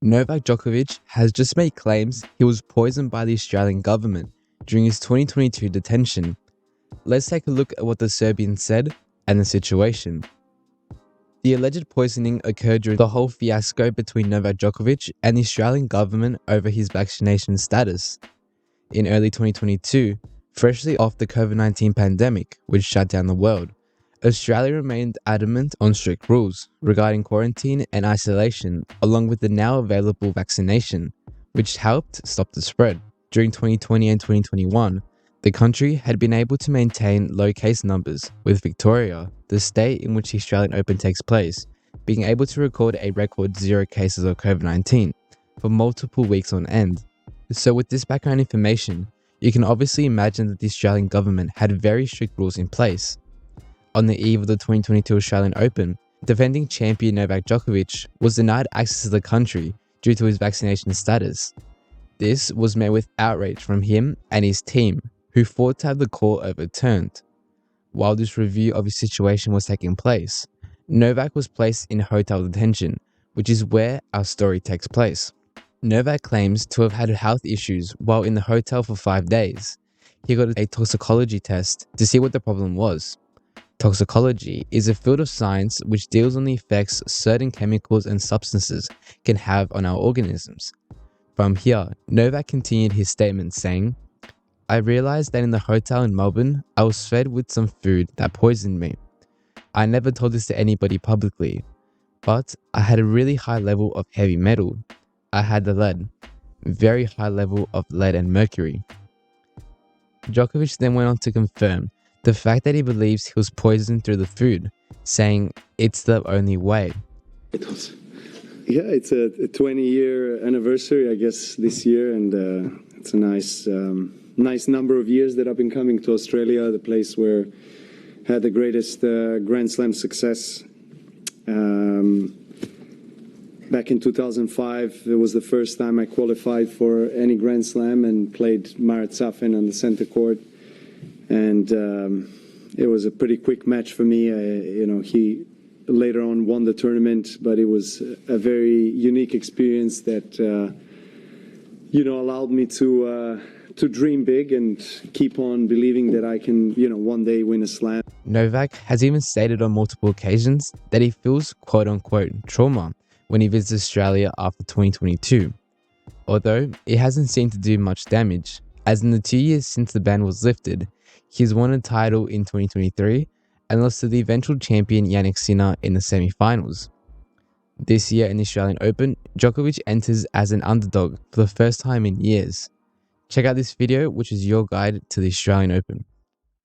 Novak Djokovic has just made claims he was poisoned by the Australian government during his 2022 detention. Let's take a look at what the Serbian said and the situation. The alleged poisoning occurred during the whole fiasco between Novak Djokovic and the Australian government over his vaccination status. In early 2022, freshly off the COVID-19 pandemic, which shut down the world, Australia remained adamant on strict rules regarding quarantine and isolation, along with the now available vaccination, which helped stop the spread. During 2020 and 2021, the country had been able to maintain low case numbers, with Victoria, the state in which the Australian Open takes place, being able to record a record 0 cases of COVID-19 for multiple weeks on end. So with this background information, you can obviously imagine that the Australian government had very strict rules in place. On the eve of the 2022 Australian Open, defending champion Novak Djokovic was denied access to the country due to his vaccination status. This was met with outrage from him and his team, who fought to have the call overturned. While this review of his situation was taking place, Novak was placed in hotel detention, which is where our story takes place. Novak claims to have had health issues while in the hotel for 5 days. He got a toxicology test to see what the problem was. Toxicology is a field of science which deals on the effects certain chemicals and substances can have on our organisms. From here, Novak continued his statement saying, "I realized that in the hotel in Melbourne, I was fed with some food that poisoned me. I never told this to anybody publicly, but I had a really high level of heavy metal. I had the lead, very high level of lead and mercury." Djokovic then went on to confirm the fact that he believes he was poisoned through the food, saying it's the only way. It was. Yeah, it's a 20-year anniversary, I guess, this year, and it's a nice number of years that I've been coming to Australia, the place where I had the greatest Grand Slam success. Back in 2005, it was the first time I qualified for any Grand Slam and played Marat Safin on the center court. And it was a pretty quick match for me. He later on won the tournament, but it was a very unique experience that allowed me to dream big and keep on believing that I can one day win a slam. Novak has even stated on multiple occasions that he feels quote-unquote trauma when he visits Australia after 2022, although it hasn't seemed to do much damage, as in the 2 years since the ban was lifted, he's won a title in 2023 and lost to the eventual champion Jannik Sinner in the semifinals. This year in the Australian Open, Djokovic enters as an underdog for the first time in years. Check out this video, which is your guide to the Australian Open.